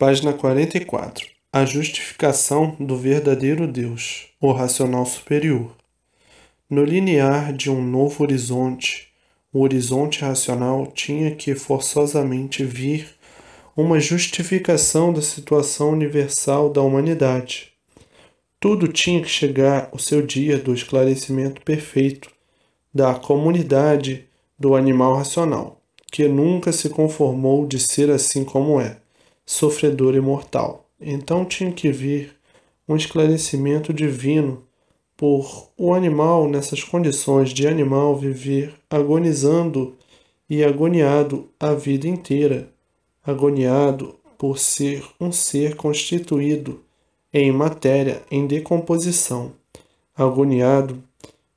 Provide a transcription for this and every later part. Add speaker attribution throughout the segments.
Speaker 1: Página 44. A justificação do verdadeiro Deus, o racional superior. No linear de um novo horizonte, o horizonte racional tinha que forçosamente vir uma justificação da situação universal da humanidade. Tudo tinha que chegar ao seu dia do esclarecimento perfeito da comunidade do animal racional, que nunca se conformou de ser assim como é, sofredor e mortal. Então tinha que vir um esclarecimento divino por o animal, nessas condições de animal, viver agonizando e agoniado a vida inteira, agoniado por ser um ser constituído em matéria em decomposição, agoniado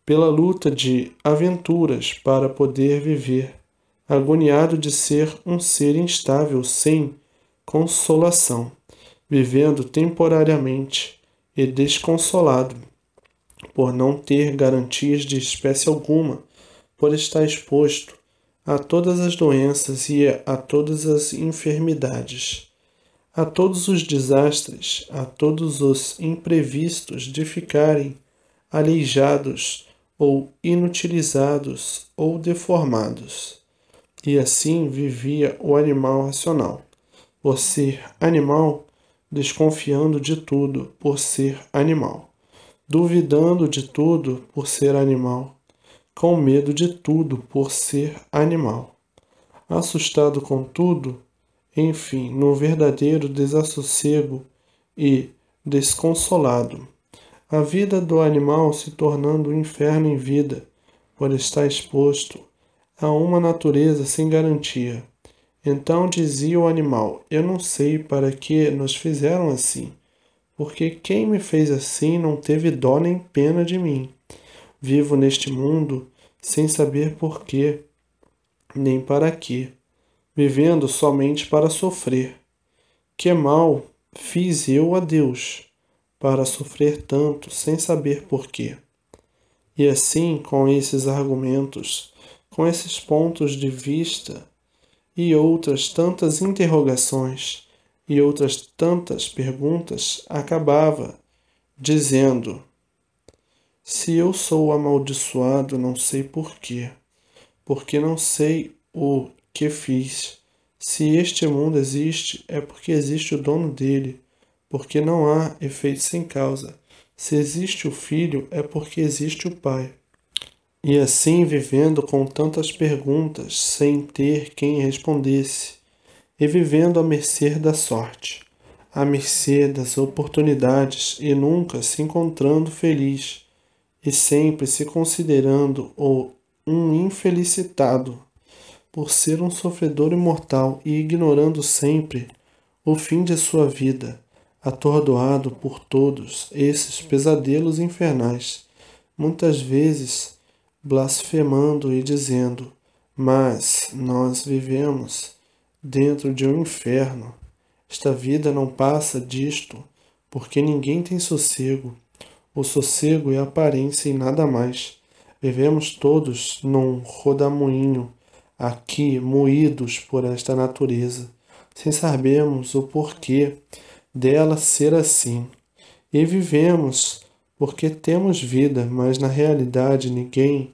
Speaker 1: pela luta de aventuras para poder viver, agoniado de ser um ser instável sem consolação, vivendo temporariamente e desconsolado, por não ter garantias de espécie alguma, por estar exposto a todas as doenças e a todas as enfermidades, a todos os desastres, a todos os imprevistos de ficarem aleijados ou inutilizados ou deformados. E assim vivia o animal racional, por ser animal, desconfiando de tudo por ser animal, duvidando de tudo por ser animal, com medo de tudo por ser animal, assustado com tudo, enfim, no verdadeiro desassossego e desconsolado. A vida do animal se tornando um inferno em vida, por estar exposto a uma natureza sem garantia. Então dizia o animal: eu não sei para que nos fizeram assim, porque quem me fez assim não teve dó nem pena de mim. Vivo neste mundo sem saber por quê, nem para quê, vivendo somente para sofrer. Que mal fiz eu a Deus para sofrer tanto sem saber por quê? E assim, com esses argumentos, com esses pontos de vista e outras tantas interrogações e outras tantas perguntas, acabava dizendo: se eu sou amaldiçoado, não sei por quê, porque não sei o que fiz. Se este mundo existe, é porque existe o dono dele, porque não há efeito sem causa. Se existe o filho, é porque existe o pai. E assim vivendo com tantas perguntas, sem ter quem respondesse, e vivendo à mercê da sorte, à mercê das oportunidades, e nunca se encontrando feliz, e sempre se considerando um infelicitado, por ser um sofredor imortal, e ignorando sempre o fim de sua vida, atordoado por todos esses pesadelos infernais, muitas vezes blasfemando e dizendo: mas nós vivemos dentro de um inferno. Esta vida não passa disto, porque ninguém tem sossego. O sossego é aparência e nada mais. Vivemos todos num rodamuinho, aqui moídos por esta natureza, sem sabermos o porquê dela ser assim. E vivemos porque temos vida, mas na realidade ninguém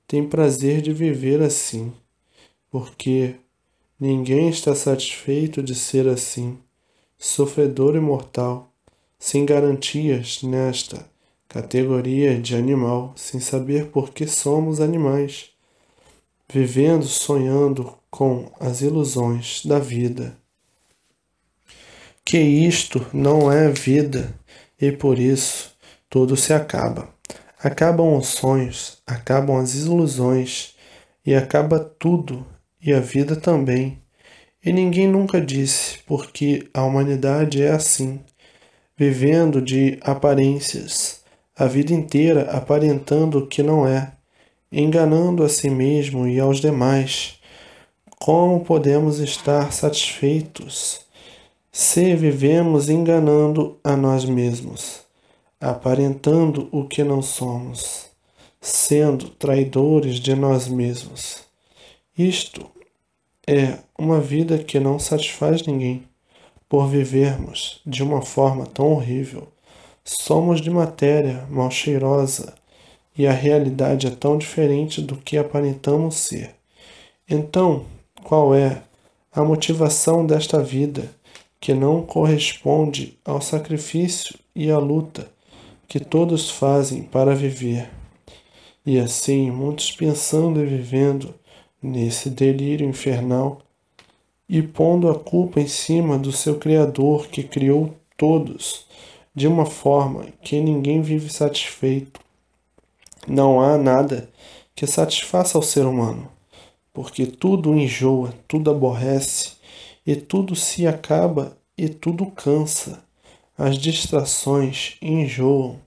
Speaker 1: tem prazer de viver assim, porque ninguém está satisfeito de ser assim, sofredor e mortal, sem garantias nesta categoria de animal, sem saber por que somos animais, vivendo, sonhando com as ilusões da vida. Que isto não é vida, e por isso tudo se acaba. Acabam os sonhos, acabam as ilusões, e acaba tudo, e a vida também. E ninguém nunca disse, porque a humanidade é assim, vivendo de aparências, a vida inteira aparentando o que não é, enganando a si mesmo e aos demais. Como podemos estar satisfeitos se vivemos enganando a nós mesmos, aparentando o que não somos, sendo traidores de nós mesmos? Isto é uma vida que não satisfaz ninguém, por vivermos de uma forma tão horrível. Somos de matéria mal cheirosa e a realidade é tão diferente do que aparentamos ser. Então, qual é a motivação desta vida que não corresponde ao sacrifício e à luta que todos fazem para viver? E assim, muitos pensando e vivendo nesse delírio infernal e pondo a culpa em cima do seu Criador que criou todos de uma forma que ninguém vive satisfeito. Não há nada que satisfaça o ser humano, porque tudo enjoa, tudo aborrece, e tudo se acaba e tudo cansa. As distrações enjoam,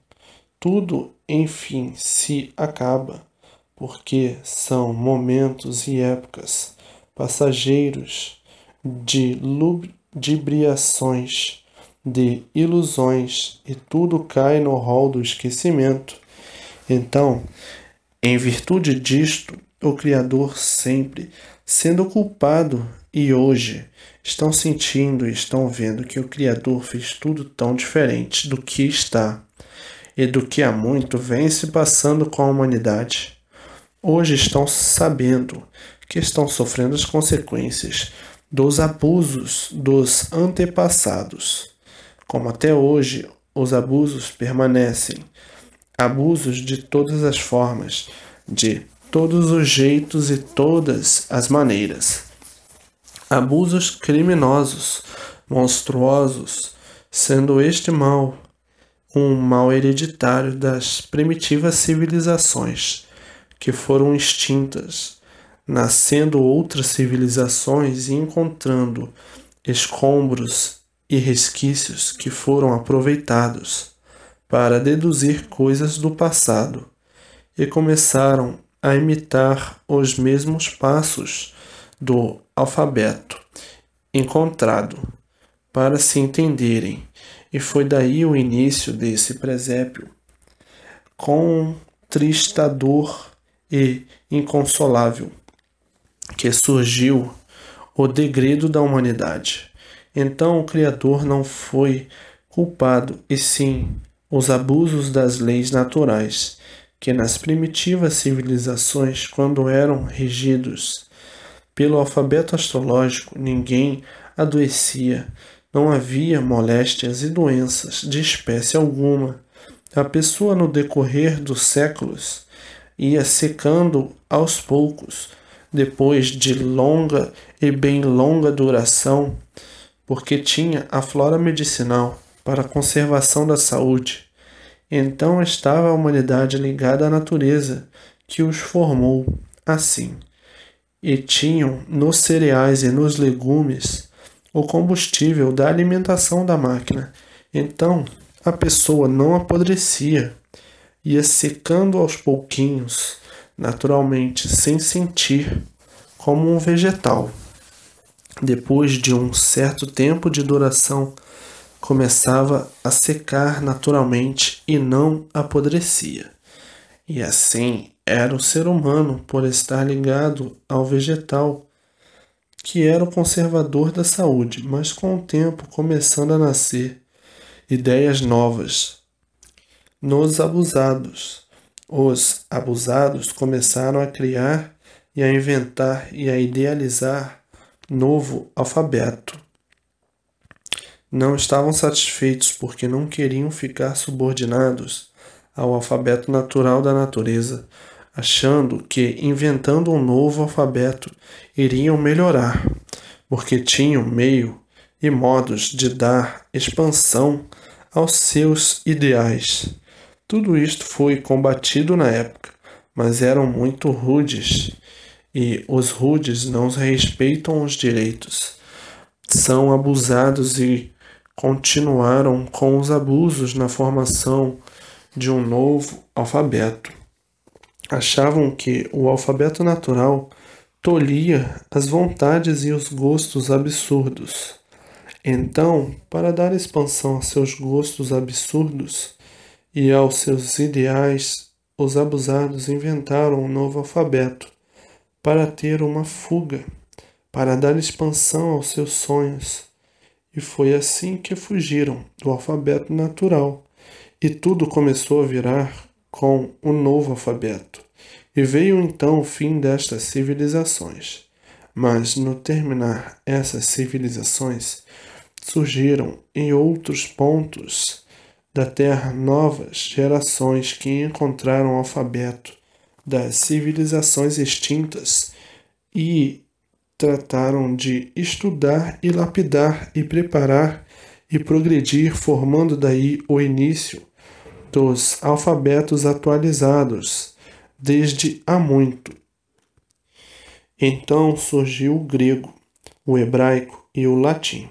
Speaker 1: tudo, enfim, se acaba, porque são momentos e épocas passageiros de ludibriações, de ilusões, e tudo cai no rol do esquecimento. Então, em virtude disto, o Criador sempre sendo culpado, e hoje estão sentindo e estão vendo que o Criador fez tudo tão diferente do que está e do que há muito vem se passando com a humanidade. Hoje estão sabendo que estão sofrendo as consequências dos abusos dos antepassados. Como até hoje os abusos permanecem, abusos de todas as formas, de todos os jeitos e todas as maneiras. Abusos criminosos, monstruosos, sendo este mal um mal hereditário das primitivas civilizações que foram extintas, nascendo outras civilizações e encontrando escombros e resquícios que foram aproveitados para deduzir coisas do passado e começaram a imitar os mesmos passos do alfabeto encontrado para se entenderem. E foi daí o início desse presépio contristador e inconsolável que surgiu o degredo da humanidade. Então o Criador não foi culpado, e sim os abusos das leis naturais, que nas primitivas civilizações, quando eram regidos pelo alfabeto astrológico, ninguém adoecia, não havia moléstias e doenças de espécie alguma. A pessoa, no decorrer dos séculos, ia secando aos poucos, depois de longa e bem longa duração, porque tinha a flora medicinal para a conservação da saúde. Então estava a humanidade ligada à natureza que os formou assim, e tinham nos cereais e nos legumes o combustível da alimentação da máquina. Então a pessoa não apodrecia, ia secando aos pouquinhos, naturalmente, sem sentir, como um vegetal. Depois de um certo tempo de duração, começava a secar naturalmente e não apodrecia. E assim era o ser humano, por estar ligado ao vegetal, que era o conservador da saúde, mas com o tempo começando a nascer ideias novas nos abusados. Os abusados começaram a criar e a inventar e a idealizar novo alfabeto. Não estavam satisfeitos porque não queriam ficar subordinados ao alfabeto natural da natureza, achando que inventando um novo alfabeto iriam melhorar, porque tinham meio e modos de dar expansão aos seus ideais. Tudo isto foi combatido na época, mas eram muito rudes, e os rudes não respeitam os direitos. São abusados e continuaram com os abusos na formação de um novo alfabeto. Achavam que o alfabeto natural tolhia as vontades e os gostos absurdos. Então, para dar expansão a seus gostos absurdos e aos seus ideais, os abusados inventaram um novo alfabeto para ter uma fuga, para dar expansão aos seus sonhos. e foi assim que fugiram do alfabeto natural, e tudo começou a virar com o novo alfabeto. E veio então o fim destas civilizações. Mas no terminar essas civilizações, surgiram em outros pontos da Terra novas gerações que encontraram o alfabeto das civilizações extintas e trataram de estudar e lapidar e preparar e progredir, formando daí o início dos alfabetos atualizados desde há muito. Então surgiu o grego, o hebraico e o latim,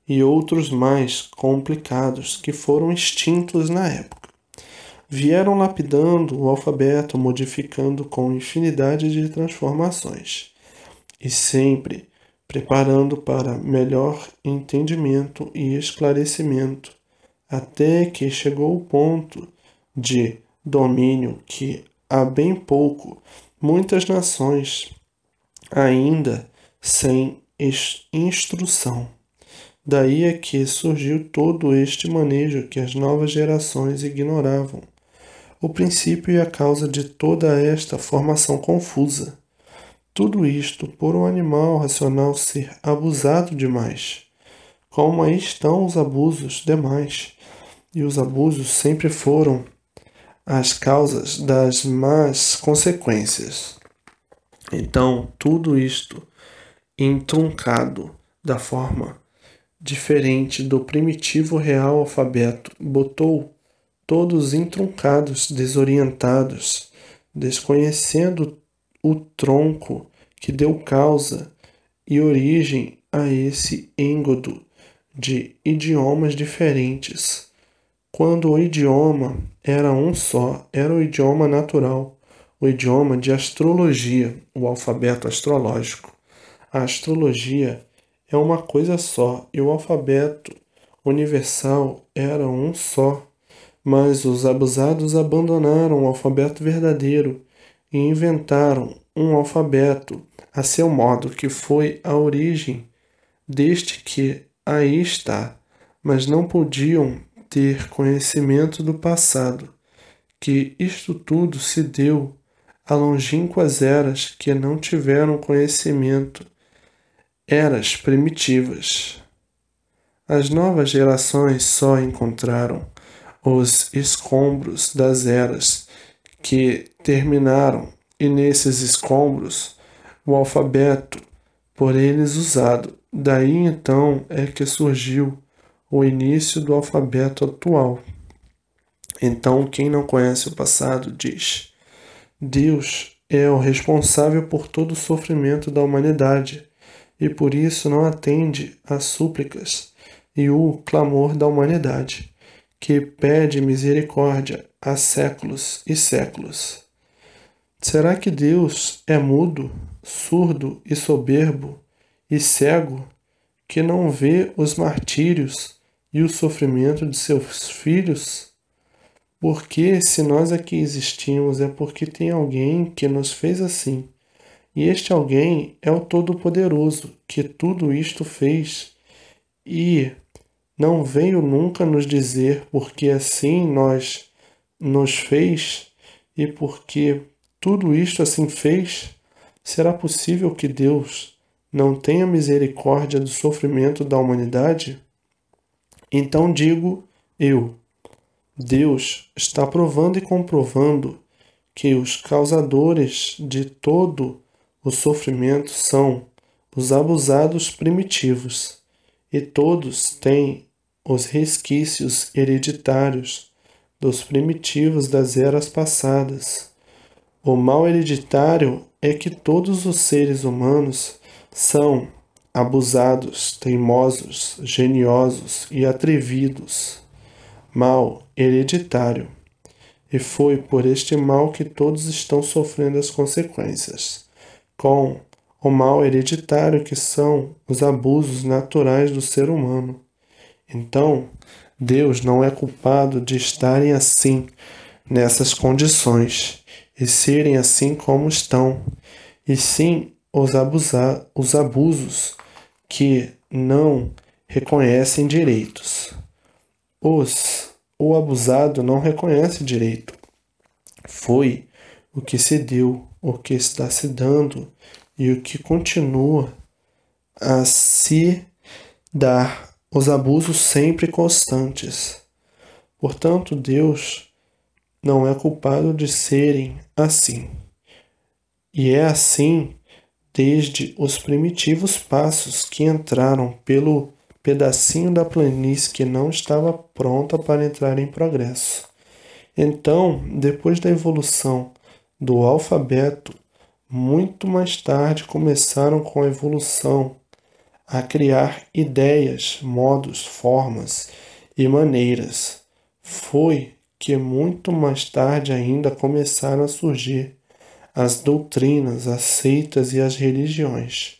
Speaker 1: e outros mais complicados que foram extintos na época. Vieram lapidando o alfabeto, modificando com infinidade de transformações, e sempre preparando para melhor entendimento e esclarecimento, até que chegou o ponto de domínio que há bem pouco muitas nações ainda sem instrução. Daí é que surgiu todo este manejo que as novas gerações ignoravam, o princípio e a causa de toda esta formação confusa. Tudo isto por um animal racional ser abusado demais. Como aí estão os abusos demais, e os abusos sempre foram as causas das más consequências. Então, tudo isto entroncado da forma diferente do primitivo real alfabeto, botou todos entruncados, desorientados, desconhecendo o tronco que deu causa e origem a esse êngodo de idiomas diferentes, quando o idioma era um só, era o idioma natural, o idioma de astrologia, o alfabeto astrológico. A astrologia é uma coisa só, e o alfabeto universal era um só. Mas os abusados abandonaram o alfabeto verdadeiro e inventaram um alfabeto a seu modo, que foi a origem deste que aí está, mas não podiam ter conhecimento do passado, que isto tudo se deu a longínquas eras que não tiveram conhecimento, eras primitivas. As novas gerações só encontraram os escombros das eras que terminaram, e nesses escombros o alfabeto por eles usado. Daí então é que surgiu o início do alfabeto atual. Então, quem não conhece o passado diz: Deus é o responsável por todo o sofrimento da humanidade e por isso não atende às súplicas e o clamor da humanidade, que pede misericórdia há séculos e séculos. Será que Deus é mudo, surdo e soberbo e cego, que não vê os martírios e o sofrimento de seus filhos? Porque se nós aqui existimos é porque tem alguém que nos fez assim. E este alguém é o Todo-Poderoso, que tudo isto fez e não veio nunca nos dizer porque assim nos fez e porque tudo isto assim fez. Será possível que Deus não tenha misericórdia do sofrimento da humanidade? Então digo eu, Deus está provando e comprovando que os causadores de todo o sofrimento são os abusados primitivos, e todos têm os resquícios hereditários dos primitivos das eras passadas. O mal hereditário é que todos os seres humanos são abusados, teimosos, geniosos e atrevidos. Mal hereditário. E foi por este mal que todos estão sofrendo as consequências, com o mal hereditário que são os abusos naturais do ser humano. Então, Deus não é culpado de estarem assim, nessas condições, e serem assim como estão, e sim os abusos que não reconhecem direitos. O abusado não reconhece direito. Foi o que se deu, o que está se dando e o que continua a se dar, os abusos sempre constantes. Portanto, Deus não é culpado de serem assim. E é assim desde os primitivos passos que entraram pelo pedacinho da planície que não estava pronta para entrar em progresso. Então, depois da evolução do alfabeto, muito mais tarde começaram com a evolução a criar ideias, modos, formas e maneiras. Foi que muito mais tarde ainda começaram a surgir as doutrinas, as seitas e as religiões.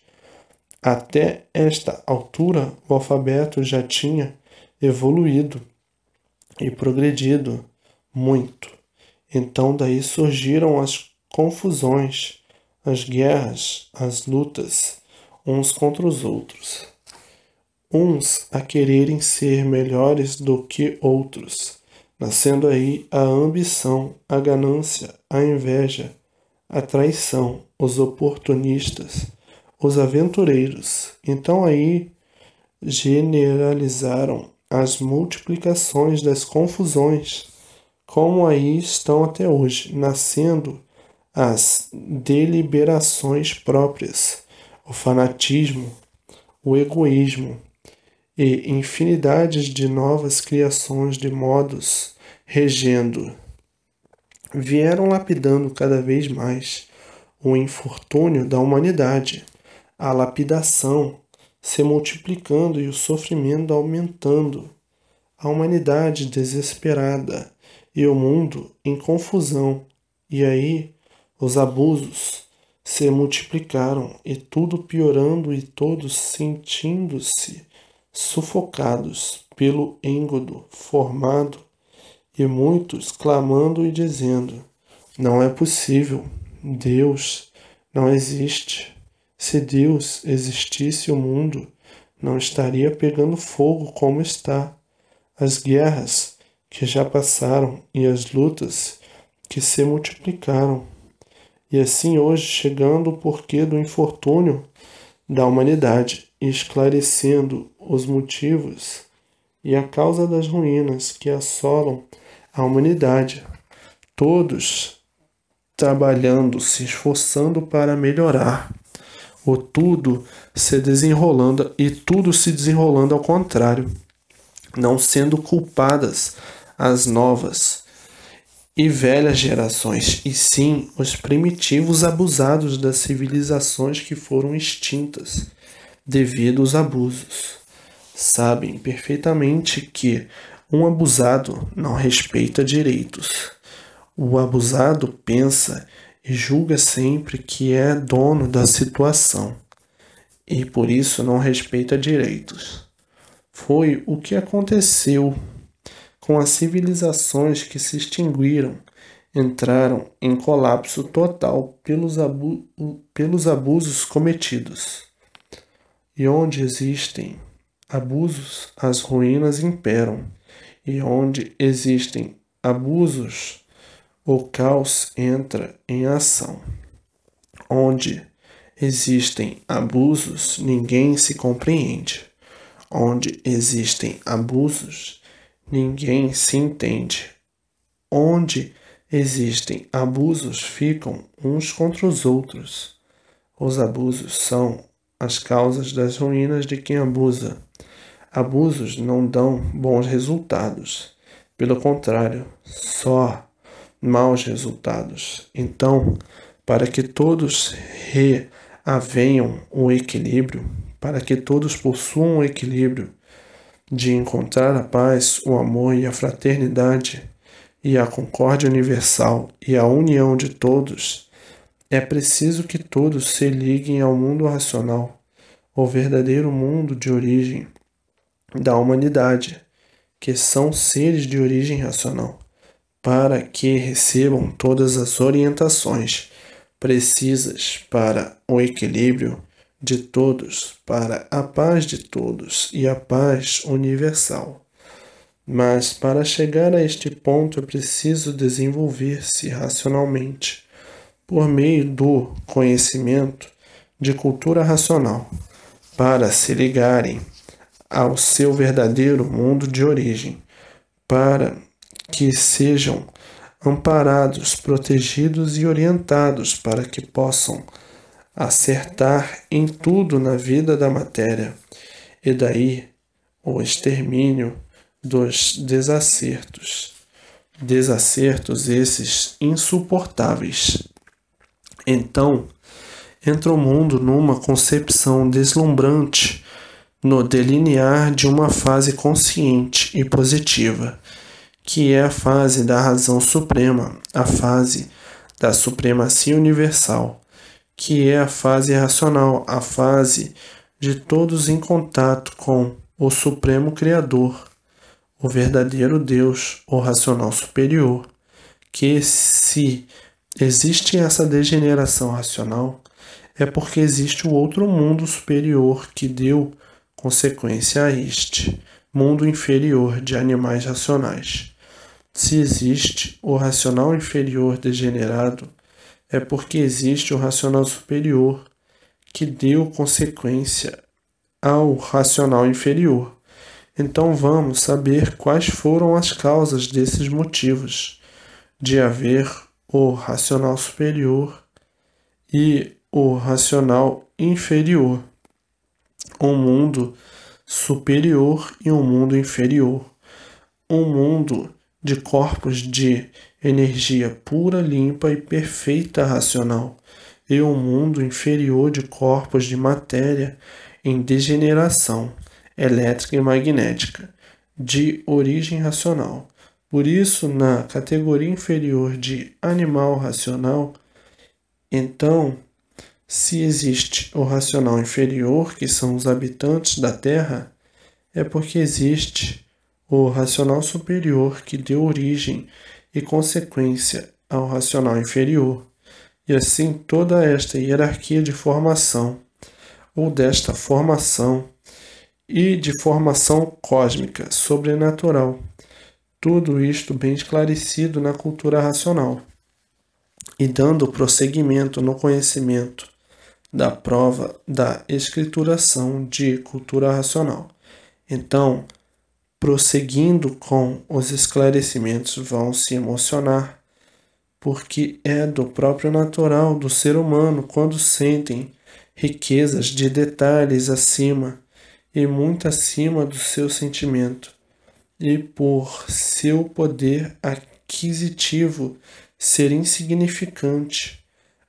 Speaker 1: Até esta altura, o alfabeto já tinha evoluído e progredido muito. Então daí surgiram as confusões, as guerras, as lutas, uns contra os outros. Uns a quererem ser melhores do que outros, nascendo aí a ambição, a ganância, a inveja, a traição, os oportunistas, os aventureiros. Então aí generalizaram as multiplicações das confusões, como aí estão até hoje, nascendo as deliberações próprias, o fanatismo, o egoísmo e infinidades de novas criações de modos regendo. Vieram lapidando cada vez mais o infortúnio da humanidade, a lapidação se multiplicando e o sofrimento aumentando, a humanidade desesperada e o mundo em confusão. E aí os abusos se multiplicaram e tudo piorando e todos sentindo-se sufocados pelo êgodo formado e muitos clamando e dizendo: não é possível, Deus não existe. Se Deus existisse, o mundo não estaria pegando fogo como está. As guerras que já passaram e as lutas que se multiplicaram. E assim hoje chegando o porquê do infortúnio da humanidade, esclarecendo os motivos e a causa das ruínas que assolam a humanidade. Todos trabalhando, se esforçando para melhorar. O tudo se desenrolando e tudo se desenrolando ao contrário, não sendo culpadas as novas e velhas gerações, e sim os primitivos abusados das civilizações que foram extintas devido aos abusos. Sabem perfeitamente que um abusado não respeita direitos. O abusado pensa e julga sempre que é dono da situação e por isso não respeita direitos. Foi o que aconteceu com as civilizações que se extinguiram, entraram em colapso total pelos abusos cometidos. E onde existem abusos, as ruínas imperam. E onde existem abusos, o caos entra em ação. Onde existem abusos, ninguém se compreende. Onde existem abusos, ninguém se entende. Onde existem abusos, ficam uns contra os outros. Os abusos são as causas das ruínas de quem abusa. Abusos não dão bons resultados. Pelo contrário, só maus resultados. Então, para que todos reavenham o equilíbrio, para que todos possuam o equilíbrio de encontrar a paz, o amor e a fraternidade e a concórdia universal e a união de todos, é preciso que todos se liguem ao mundo racional, o verdadeiro mundo de origem da humanidade, que são seres de origem racional, para que recebam todas as orientações precisas para o equilíbrio de todos para a paz de todos e a paz universal. Mas para chegar a este ponto é preciso desenvolver-se racionalmente, por meio do conhecimento de cultura racional, para se ligarem ao seu verdadeiro mundo de origem, para que sejam amparados, protegidos e orientados para que possam acertar em tudo na vida da matéria, e daí o extermínio dos desacertos esses insuportáveis. Então, entra o mundo numa concepção deslumbrante no delinear de uma fase consciente e positiva, que é a fase da razão suprema, a fase da supremacia universal, que é a fase racional, a fase de todos em contato com o Supremo Criador, o verdadeiro Deus, o racional superior, que se existe essa degeneração racional, é porque existe o outro mundo superior que deu consequência a este mundo inferior de animais racionais. Se existe o racional inferior degenerado, é porque existe o racional superior que deu consequência ao racional inferior. Então vamos saber quais foram as causas desses motivos de haver o racional superior e o racional inferior, um mundo superior e um mundo inferior, um mundo de corpos de energia pura, limpa e perfeita racional, e um mundo inferior de corpos de matéria em degeneração elétrica e magnética, de origem racional. Por isso, na categoria inferior de animal racional, então, se existe o racional inferior, que são os habitantes da Terra, é porque existe o racional superior que deu origem e consequência ao racional inferior. E assim toda esta hierarquia de formação, ou desta formação, e de formação cósmica, sobrenatural. Tudo isto bem esclarecido na cultura racional. E dando prosseguimento no conhecimento da prova da escrituração de cultura racional. Então, prosseguindo com os esclarecimentos, vão se emocionar, porque é do próprio natural do ser humano quando sentem riquezas de detalhes acima e muito acima do seu sentimento, e por seu poder aquisitivo ser insignificante,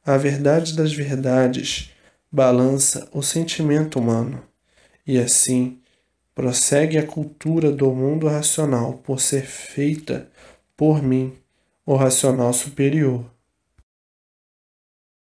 Speaker 1: a verdade das verdades balança o sentimento humano, e assim prossegue a cultura do mundo racional por ser feita por mim, o racional superior.